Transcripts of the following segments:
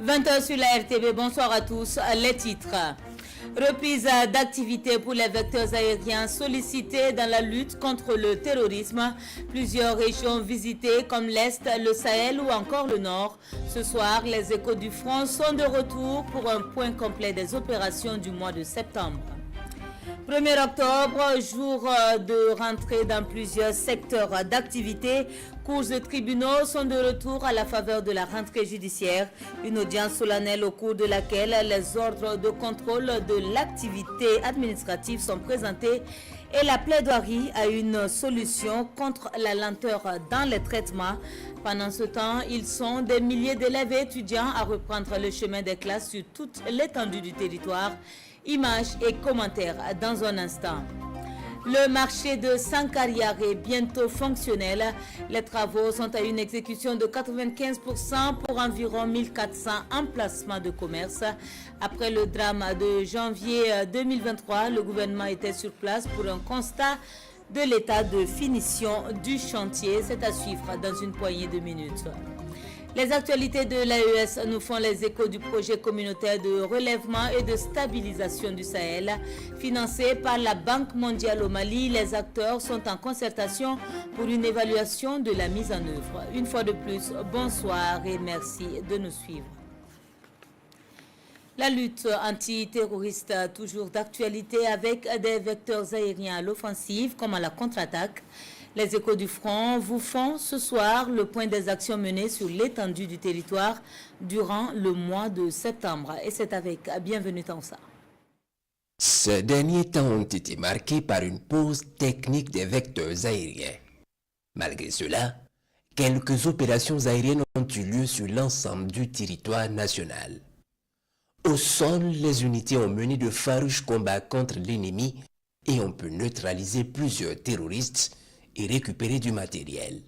20h sur la RTV, bonsoir à tous. Les titres. Reprise d'activité pour les vecteurs aériens sollicités dans la lutte contre le terrorisme. Plusieurs régions visitées comme l'Est, le Sahel ou encore le Nord. Ce soir, les échos du front sont de retour pour un point complet des opérations du mois de septembre. 1er octobre, jour de rentrée dans plusieurs secteurs d'activité. Cours et tribunaux sont de retour à la faveur de la rentrée judiciaire. Une audience solennelle au cours de laquelle les ordres de contrôle de l'activité administrative sont présentés et la plaidoirie à une solution contre la lenteur dans les traitements. Pendant ce temps, ils sont des milliers d'élèves et étudiants à reprendre le chemin des classes sur toute l'étendue du territoire. Images et commentaires dans un instant. Le marché de Sankariar est bientôt fonctionnel. Les travaux sont à une exécution de 95% pour environ 1400 emplacements de commerce. Après le drame de janvier 2023, le gouvernement était sur place pour un constat de l'état de finition du chantier. C'est à suivre dans une poignée de minutes. Les actualités de l'AES nous font les échos du projet communautaire de relèvement et de stabilisation du Sahel. Financé par la Banque mondiale au Mali, les acteurs sont en concertation pour une évaluation de la mise en œuvre. Une fois de plus, bonsoir et merci de nous suivre. La lutte antiterroriste toujours d'actualité avec des vecteurs aériens à l'offensive comme à la contre-attaque. Les échos du front vous font ce soir le point des actions menées sur l'étendue du territoire durant le mois de septembre. Et c'est avec Bienvenue Tansa. Ces derniers temps ont été marqués par une pause technique des vecteurs aériens. Malgré cela, quelques opérations aériennes ont eu lieu sur l'ensemble du territoire national. Au sol, les unités ont mené de farouches combats contre l'ennemi et on peut neutraliser plusieurs terroristes et récupérer du matériel.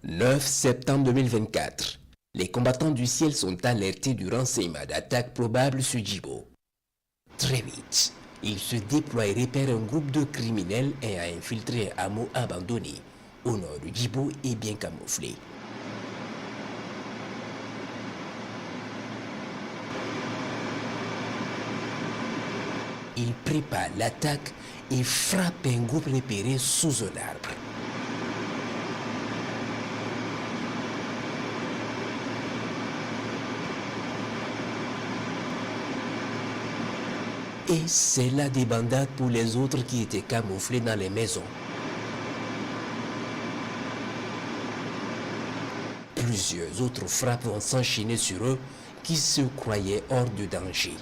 « 9 septembre 2024. Les combattants du ciel sont alertés du renseignement d'attaque probable sur Djibo. Très vite, ils se déploient et repèrent un groupe de criminels ayant infiltré un hameau abandonné au nord de Djibo et bien camouflé. Il prépare l'attaque et frappe un groupe repéré sous un arbre. Et c'est la débandade pour les autres qui étaient camouflés dans les maisons. Plusieurs autres frappes vont s'enchaîner sur eux qui se croyaient hors de danger.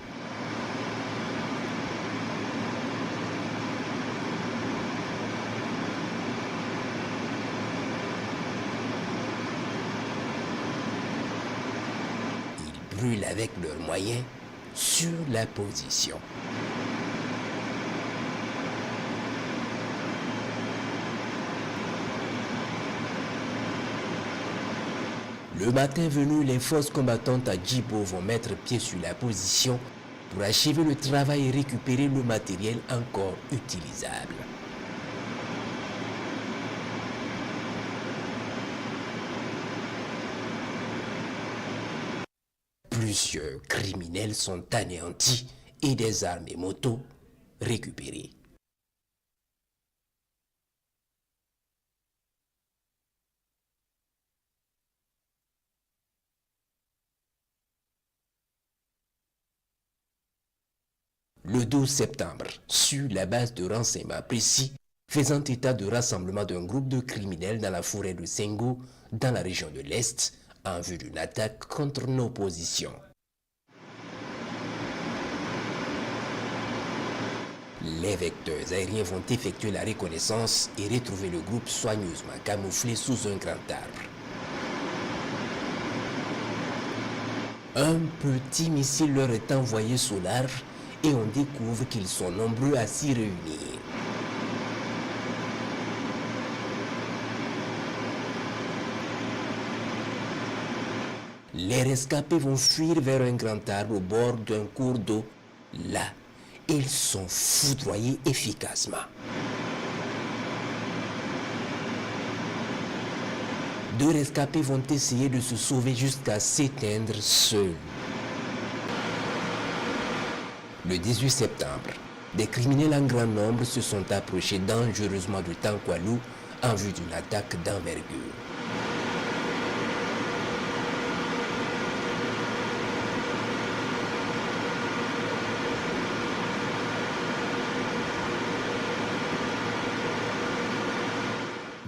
Brûlent avec leurs moyens sur la position. Le matin venu, les forces combattantes à Djibo vont mettre pied sur la position pour achever le travail et récupérer le matériel encore utilisable. Plusieurs criminels sont anéantis et des armes et motos récupérées. Le 12 septembre, sur la base de renseignements précis, faisant état de rassemblement d'un groupe de criminels dans la forêt de Sengo, dans la région de l'Est, en vue d'une attaque contre nos positions. Les vecteurs aériens vont effectuer la reconnaissance et retrouver le groupe soigneusement camouflé sous un grand arbre. Un petit missile leur est envoyé sous l'arbre et on découvre qu'ils sont nombreux à s'y réunir. Les rescapés vont fuir vers un grand arbre au bord d'un cours d'eau. Là, Ils sont foudroyés efficacement. Deux rescapés vont essayer de se sauver jusqu'à s'éteindre seuls. Le 18 septembre, des criminels en grand nombre se sont approchés dangereusement du Tankwalu en vue d'une attaque d'envergure.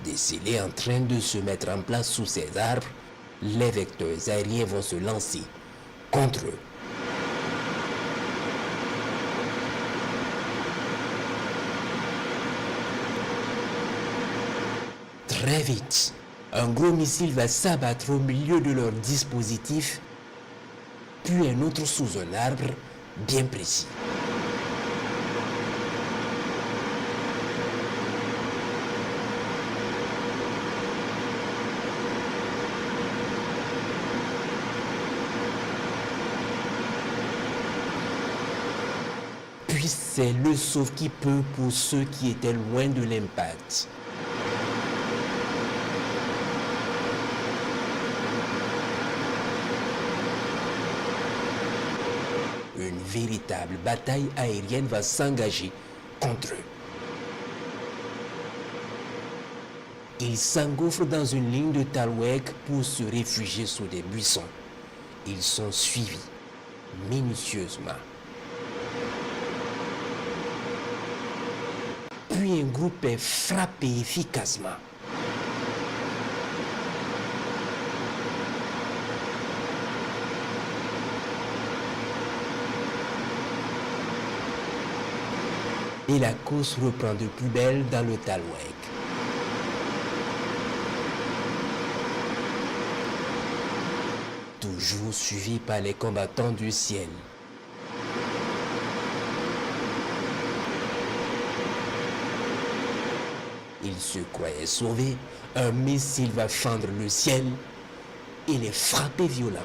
Décélés en train de se mettre en place sous ces arbres, les vecteurs aériens vont se lancer contre eux. Très vite, un gros missile va s'abattre au milieu de leur dispositif, puis un autre sous un arbre bien précis. Puis c'est le sauve-qui-peut pour ceux qui étaient loin de l'impact. Une véritable bataille aérienne va s'engager contre eux. Ils s'engouffrent dans une ligne de Talweg pour se réfugier sous des buissons. Ils sont suivis minutieusement. Puis un groupe est frappé efficacement. Et la course reprend de plus belle dans le Talweg. Toujours suivi par les combattants du ciel. Ils se croyaient sauvés, un missile va fendre le ciel et les frapper violemment.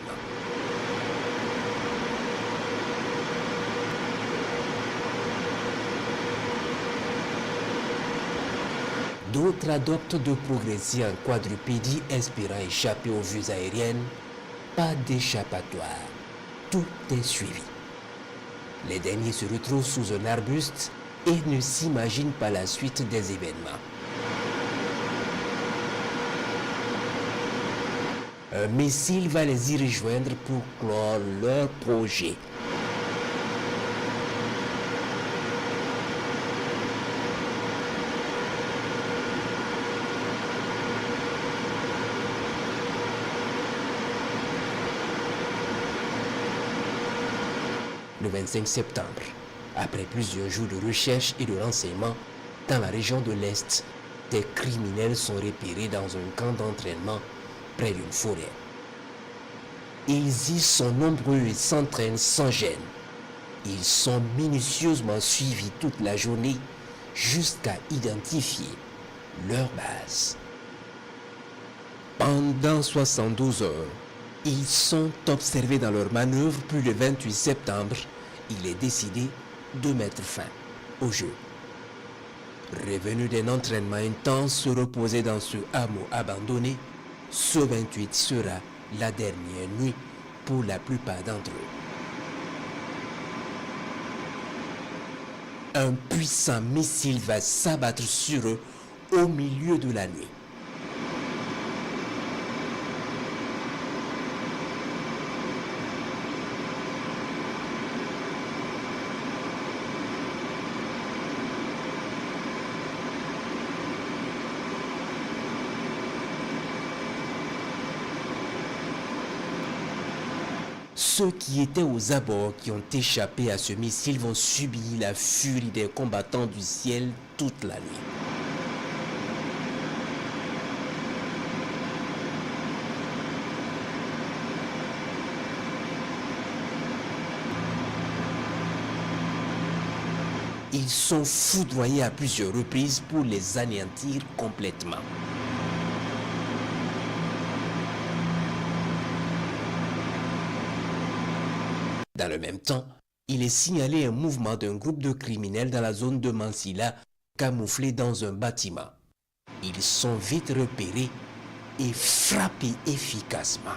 D'autres adoptent de progresser en quadrupédie, espérant échapper aux vues aériennes. Pas d'échappatoire. Tout est suivi. Les derniers se retrouvent sous un arbuste et ne s'imaginent pas la suite des événements. Un missile va les y rejoindre pour clore leur projet. Le 25 septembre, après plusieurs jours de recherche et de renseignements, dans la région de l'Est, des criminels sont repérés dans un camp d'entraînement près d'une forêt. Ils y sont nombreux et s'entraînent sans gêne. Ils sont minutieusement suivis toute la journée jusqu'à identifier leur base. Pendant 72 heures, ils sont observés dans leurs manœuvres, puis le 28 septembre, il est décidé de mettre fin au jeu. Revenus d'un entraînement intense, se reposer dans ce hameau abandonné, ce 28 sera la dernière nuit pour la plupart d'entre eux. Un puissant missile va s'abattre sur eux au milieu de la nuit. Ceux qui étaient aux abords qui ont échappé à ce missile vont subir la furie des combattants du ciel toute la nuit. Ils sont foudroyés à plusieurs reprises pour les anéantir complètement. Dans le même temps, il est signalé un mouvement d'un groupe de criminels dans la zone de Mansilla, camouflés dans un bâtiment. Ils sont vite repérés et frappés efficacement.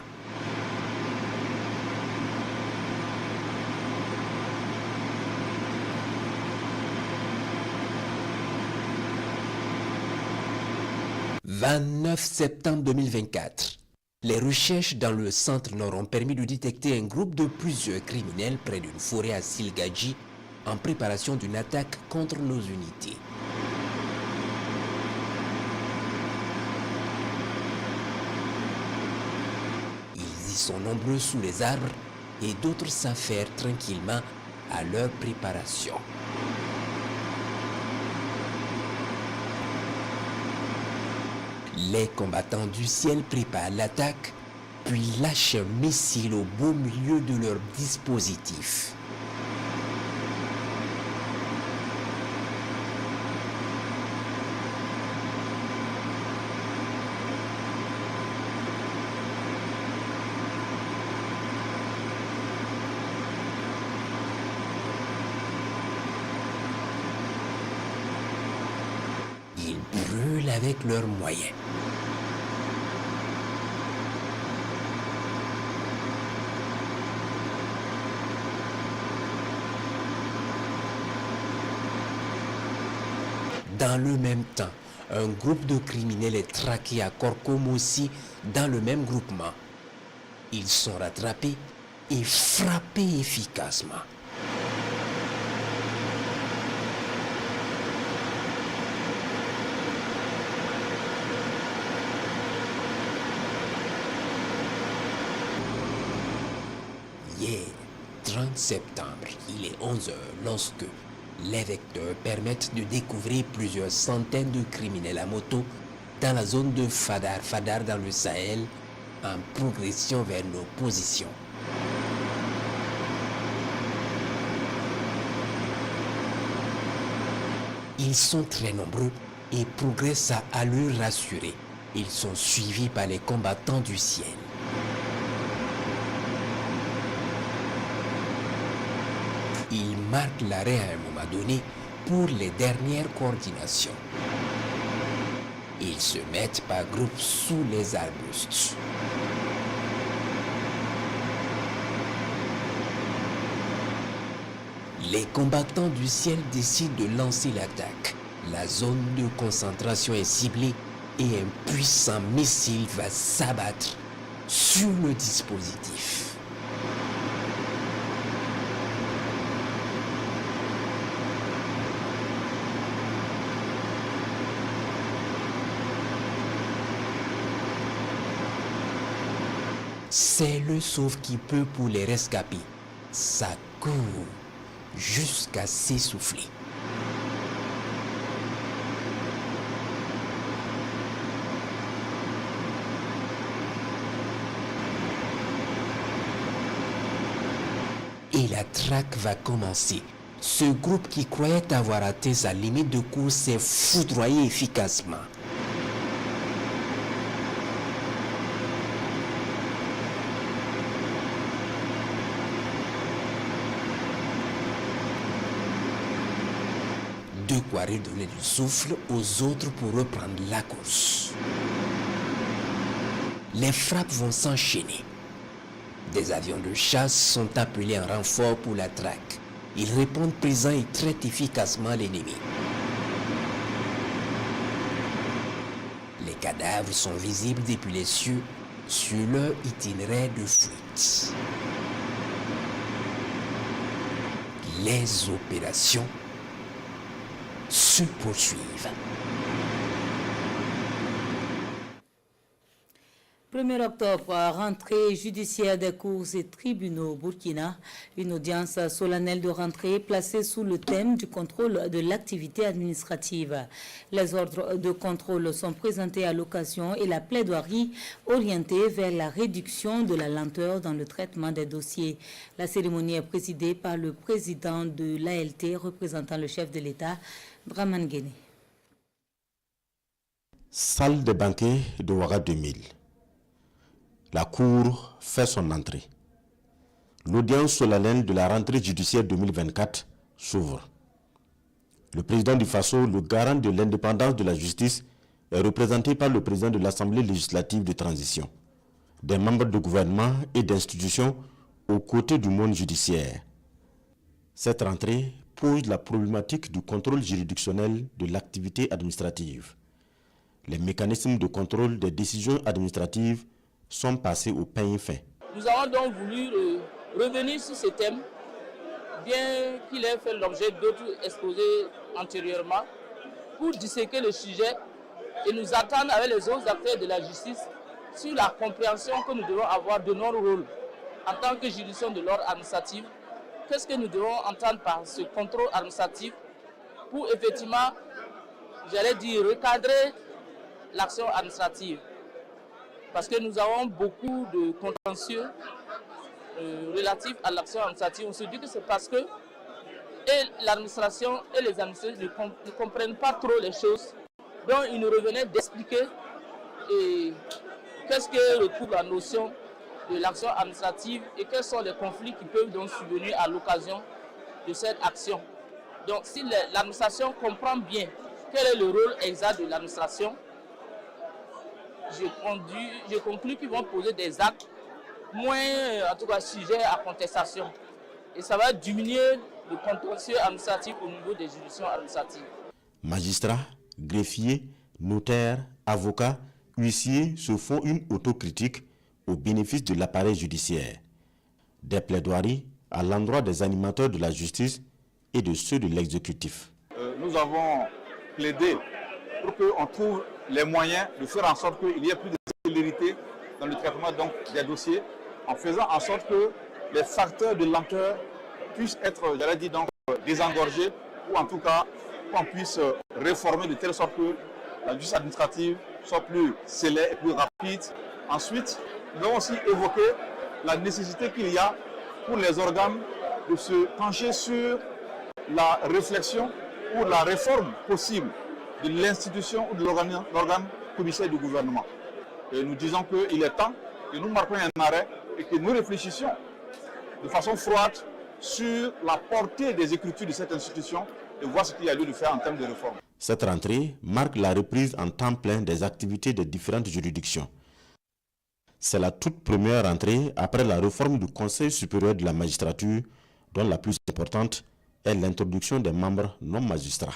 « 29 septembre 2024. Les recherches dans le centre nord ont permis de détecter un groupe de plusieurs criminels près d'une forêt à Silgadji en préparation d'une attaque contre nos unités. Ils y sont nombreux sous les arbres et d'autres s'affairent tranquillement à leur préparation. Les combattants du ciel préparent l'attaque, puis lâchent un missile au beau milieu de leur dispositif. Ils brûlent avec leurs moyens. Dans le même temps, un groupe de criminels est traqué à Korkom aussi dans le même groupement. Ils sont rattrapés et frappés efficacement. Hier, 30 septembre, il est 11h lorsque les vecteurs permettent de découvrir plusieurs centaines de criminels à moto dans la zone de Fadar dans le Sahel en progression vers nos positions. Ils sont très nombreux et progressent à allure rassurée. Ils sont suivis par les combattants du ciel. Ils marquent l'arrêt à un moment donné pour les dernières coordinations. Ils se mettent par groupe sous les arbustes. Les combattants du ciel décident de lancer l'attaque. La zone de concentration est ciblée et un puissant missile va s'abattre sur le dispositif. C'est le sauve-qui-peut pour les rescapés. Ça court jusqu'à s'essouffler. Et la traque va commencer. Ce groupe qui croyait avoir atteint sa limite de course s'est foudroyé efficacement. De quoi redonner du souffle aux autres pour reprendre la course. Les frappes vont s'enchaîner. Des avions de chasse sont appelés en renfort pour la traque. Ils répondent présents et traitent efficacement l'ennemi. Les cadavres sont visibles depuis les cieux sur leur itinéraire de fuite. Les opérations se poursuivent. 1er octobre, rentrée judiciaire des cours et tribunaux au Burkina. Une audience solennelle de rentrée placée sous le thème du contrôle de l'activité administrative. Les ordres de contrôle sont présentés à l'occasion et la plaidoirie orientée vers la réduction de la lenteur dans le traitement des dossiers. La cérémonie est présidée par le président de l'ALT représentant le chef de l'État, Dramane Guéné. Salle de banquet de Ouaga 2000. La cour fait son entrée. L'audience solennelle de la rentrée judiciaire 2024 s'ouvre. Le président du Faso, le garant de l'indépendance de la justice, est représenté par le président de l'Assemblée législative de transition, des membres de gouvernement et d'institutions aux côtés du monde judiciaire. Cette rentrée pose la problématique du contrôle juridictionnel de l'activité administrative. Les mécanismes de contrôle des décisions administratives sont passés au peigne fin. Nous avons donc voulu revenir sur ce thème, bien qu'il ait fait l'objet d'autres exposés antérieurement, pour disséquer le sujet et nous attendre avec les autres acteurs de la justice sur la compréhension que nous devons avoir de notre rôle en tant que juridiction de l'ordre administratif. Qu'est-ce que nous devons entendre par ce contrôle administratif pour effectivement, j'allais dire, recadrer l'action administrative. Parce que nous avons beaucoup de contentieux relatifs à l'action administrative. On se dit que c'est parce que l'administration et les administrés ne comprennent pas trop les choses. Donc il nous revenait d'expliquer qu'est-ce que recouvre la notion de l'action administrative et quels sont les conflits qui peuvent donc survenir à l'occasion de cette action. Donc si l'administration comprend bien quel est le rôle exact de l'administration, je conclus qu'ils vont poser des actes moins, en tout cas, sujets à contestation. Et ça va diminuer le contentieux administratif au niveau des juridictions administratives. Magistrats, greffiers, notaires, avocats, huissiers se font une autocritique au bénéfice de l'appareil judiciaire. Des plaidoiries à l'endroit des animateurs de la justice et de ceux de l'exécutif. Nous avons plaidé pour qu'on trouve les moyens de faire en sorte qu'il y ait plus de célérité dans le traitement donc, des dossiers, en faisant en sorte que les facteurs de lenteur puissent être, j'allais dire, donc, désengorgés, ou en tout cas qu'on puisse réformer de telle sorte que la justice administrative soit plus célèbre et plus rapide. Ensuite, nous avons aussi évoqué la nécessité qu'il y a pour les organes de se pencher sur la réflexion ou la réforme possible de l'institution ou de l'organe commissaire du gouvernement. Et nous disons qu'il est temps que nous marquions un arrêt et que nous réfléchissions de façon froide sur la portée des écritures de cette institution et voir ce qu'il y a lieu de faire en termes de réforme. Cette rentrée marque la reprise en temps plein des activités des différentes juridictions. C'est la toute première rentrée après la réforme du Conseil supérieur de la magistrature, dont la plus importante est l'introduction des membres non magistrats.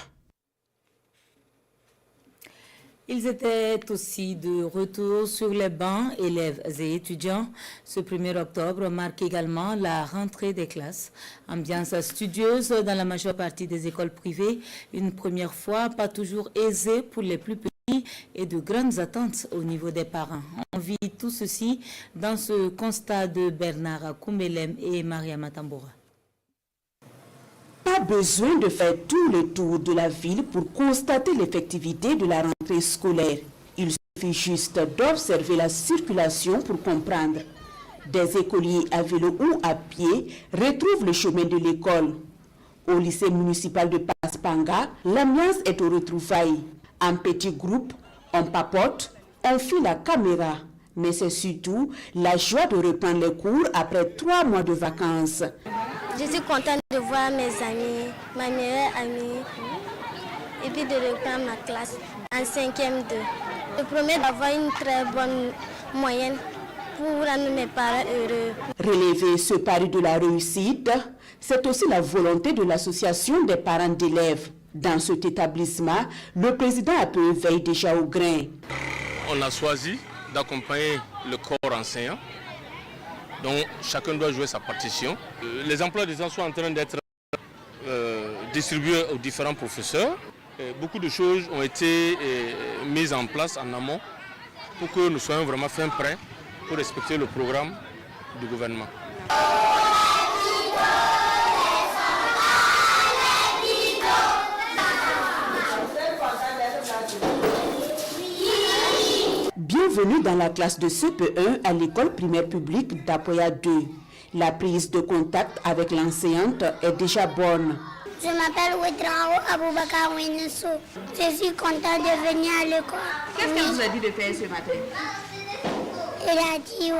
Ils étaient aussi de retour sur les bancs, élèves et étudiants. Ce 1er octobre marque également la rentrée des classes. Ambiance studieuse dans la majeure partie des écoles privées. Une première fois, pas toujours aisée pour les plus petits et de grandes attentes au niveau des parents. On vit tout ceci dans ce constat de Bernard Koumbelem et Maria Matamboura. Pas besoin de faire tout le tour de la ville pour constater l'effectivité de la rentrée scolaire. Il suffit juste d'observer la circulation pour comprendre. Des écoliers à vélo ou à pied retrouvent le chemin de l'école. Au lycée municipal de Paspanga, l'ambiance est au retrouvailles. En petits groupes, on papote, on file la caméra. Mais c'est surtout la joie de reprendre les cours après 3 mois de vacances. Je suis contente de voir mes amis, ma meilleure amie, et puis de reprendre ma classe en 5e 2. Je promets d'avoir une très bonne moyenne pour rendre mes parents heureux. Relever ce pari de la réussite, c'est aussi la volonté de l'association des parents d'élèves. Dans cet établissement, le président APE veille déjà au grain. On a choisi d'accompagner le corps enseignant. Donc chacun doit jouer sa partition. Les emplois des gens sont en train d'être distribués aux différents professeurs. Beaucoup de choses ont été mises en place en amont pour que nous soyons vraiment fin prêts pour respecter le programme du gouvernement. Bienvenue dans la classe de CP1 à l'école primaire publique d'Apoya 2. La prise de contact avec l'enseignante est déjà bonne. Je m'appelle Ouedrao Aboubakar Ouenesso. Je suis contente de venir à l'école. Qu'est-ce qu'elle vous a dit de faire ce matin? Elle a dit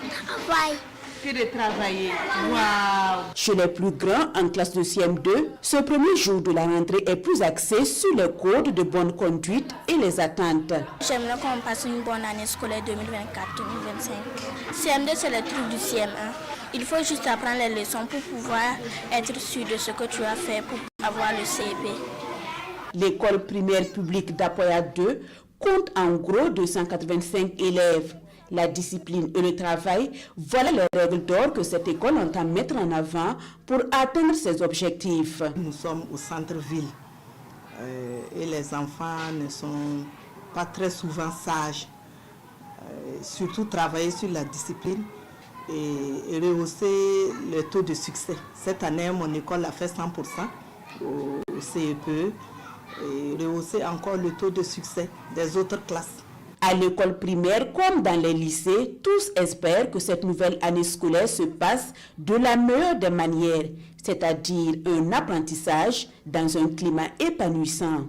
travail. que de travailler. Waouh! Chez les plus grands, en classe de CM2, ce premier jour de la rentrée est plus axé sur les codes de bonne conduite et les attentes. J'aimerais qu'on passe une bonne année scolaire 2024-2025. CM2, c'est le truc du CM1. Il faut juste apprendre les leçons pour pouvoir être sûr de ce que tu as fait pour avoir le CEP. L'école primaire publique d'Apoya 2 compte en gros 285 élèves. La discipline et le travail, voilà les règles d'or que cette école entend mettre en avant pour atteindre ses objectifs. Nous sommes au centre-ville et les enfants ne sont pas très souvent sages. Surtout travailler sur la discipline et rehausser le taux de succès. Cette année, mon école a fait 100% au CEPE et rehausser encore le taux de succès des autres classes. À l'école primaire comme dans les lycées, tous espèrent que cette nouvelle année scolaire se passe de la meilleure des manières, c'est-à-dire un apprentissage dans un climat épanouissant.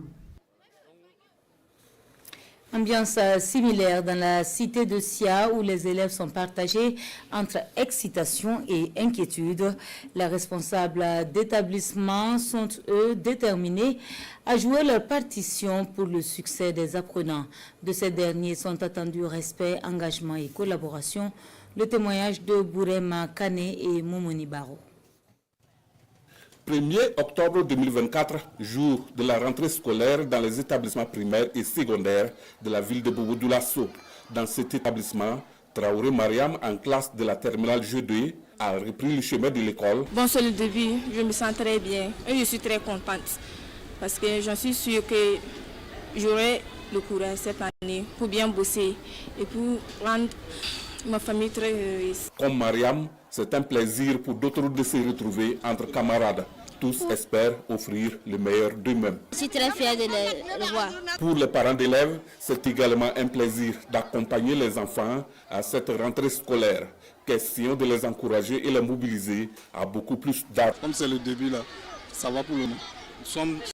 Ambiance similaire dans la cité de Sia où les élèves sont partagés entre excitation et inquiétude. Les responsables d'établissement sont eux déterminés à jouer leur partition pour le succès des apprenants. De ces derniers sont attendus respect, engagement et collaboration. Le témoignage de Bourema Kane et Momoni Baro. 1er octobre 2024, jour de la rentrée scolaire dans les établissements primaires et secondaires de la ville de Bobo-Dioulasso. Dans cet établissement, Traoré Mariam, en classe de la terminale G2, a repris le chemin de l'école. Bon, c'est le début, je me sens très bien et je suis très contente parce que j'en suis sûre que j'aurai le courage cette année pour bien bosser et pour rendre ma famille très heureuse. Comme Mariam, c'est un plaisir pour d'autres de se retrouver entre camarades. Tous espèrent offrir le meilleur d'eux-mêmes. Je suis très fière de les voir. Pour les parents d'élèves, c'est également un plaisir d'accompagner les enfants à cette rentrée scolaire. Question de les encourager et les mobiliser à beaucoup plus d'art. Comme c'est le début là, ça va pour le moment. Nous sommes